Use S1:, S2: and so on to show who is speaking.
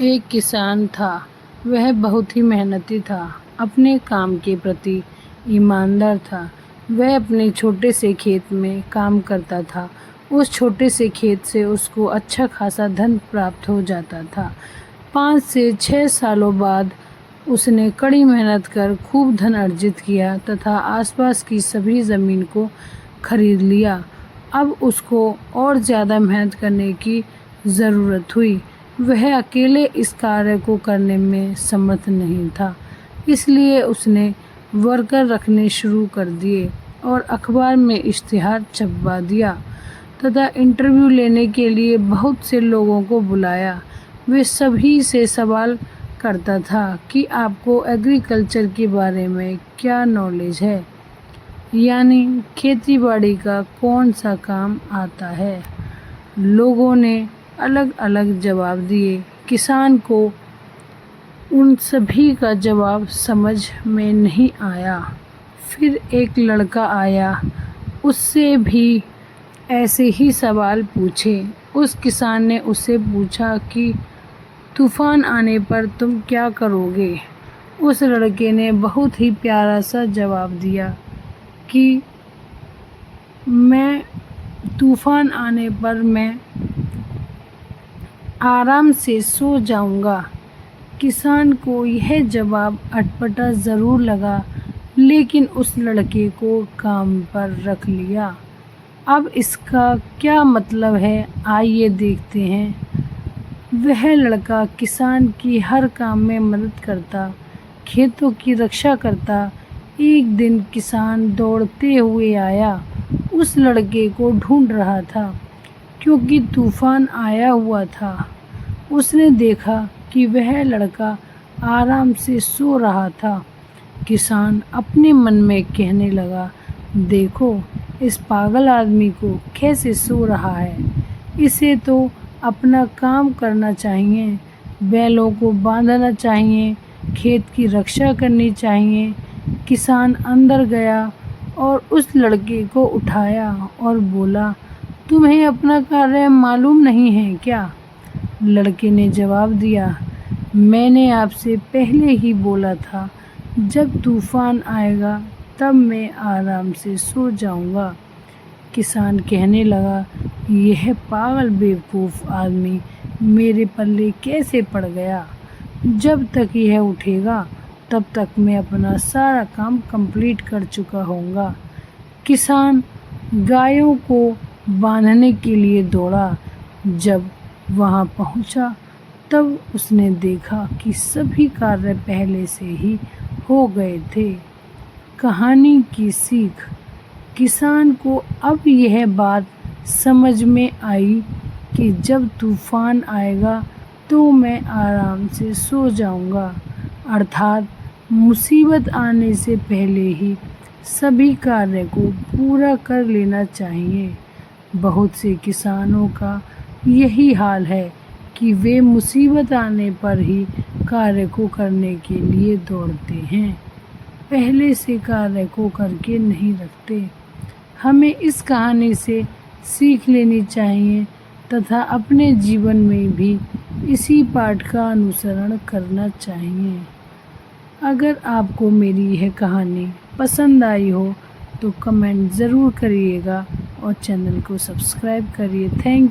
S1: एक किसान था। वह बहुत ही मेहनती था, अपने काम के प्रति ईमानदार था। वह अपने छोटे से खेत में काम करता था। उस छोटे से खेत से उसको अच्छा खासा धन प्राप्त हो जाता था। 5 से 6 सालों बाद उसने कड़ी मेहनत कर खूब धन अर्जित किया तथा आसपास की सभी ज़मीन को खरीद लिया। अब उसको और ज़्यादा मेहनत करने की ज़रूरत हुई। वह अकेले इस कार्य को करने में समर्थ नहीं था, इसलिए उसने वर्कर रखने शुरू कर दिए और अखबार में इश्तिहार छपवा दिया तथा इंटरव्यू लेने के लिए बहुत से लोगों को बुलाया। वे सभी से सवाल करता था कि आपको एग्रीकल्चर के बारे में क्या नॉलेज है, यानी खेती बाड़ी का कौन सा काम आता है। लोगों ने अलग अलग जवाब दिए। किसान को उन सभी का जवाब समझ में नहीं आया। फिर एक लड़का आया, उससे भी ऐसे ही सवाल पूछे। उस किसान ने उससे पूछा कि तूफान आने पर तुम क्या करोगे। उस लड़के ने बहुत ही प्यारा सा जवाब दिया कि मैं तूफान आने पर मैं आराम से सो जाऊंगा। किसान को यह जवाब अटपटा ज़रूर लगा, लेकिन उस लड़के को काम पर रख लिया। अब इसका क्या मतलब है, आइए देखते हैं। वह लड़का किसान की हर काम में मदद करता, खेतों की रक्षा करता। एक दिन किसान दौड़ते हुए आया, उस लड़के को ढूंढ रहा था क्योंकि तूफान आया हुआ था। उसने देखा कि वह लड़का आराम से सो रहा था। किसान अपने मन में कहने लगा, देखो इस पागल आदमी को कैसे सो रहा है। इसे तो अपना काम करना चाहिए, बैलों को बांधना चाहिए, खेत की रक्षा करनी चाहिए। किसान अंदर गया और उस लड़के को उठाया और बोला, तुम्हें अपना कार्य मालूम नहीं है क्या। लड़के ने जवाब दिया, मैंने आपसे पहले ही बोला था, जब तूफान आएगा तब मैं आराम से सो जाऊंगा। किसान कहने लगा, यह पागल बेवकूफ़ आदमी मेरे पल्ले कैसे पड़ गया। जब तक यह उठेगा तब तक मैं अपना सारा काम कंप्लीट कर चुका होऊंगा। किसान गायों को बांधने के लिए दौड़ा। जब वहां पहुंचा तब उसने देखा कि सभी कार्य पहले से ही हो गए थे। कहानी की सीख। किसान को अब यह बात समझ में आई कि जब तूफान आएगा तो मैं आराम से सो जाऊंगा, अर्थात मुसीबत आने से पहले ही सभी कार्य को पूरा कर लेना चाहिए। बहुत से किसानों का यही हाल है कि वे मुसीबत आने पर ही कार्य को करने के लिए दौड़ते हैं, पहले से कार्य को करके नहीं रखते। हमें इस कहानी से सीख लेनी चाहिए तथा अपने जीवन में भी इसी पाठ का अनुसरण करना चाहिए। अगर आपको मेरी यह कहानी पसंद आई हो तो कमेंट ज़रूर करिएगा और चैनल को सब्सक्राइब करिए। थैंक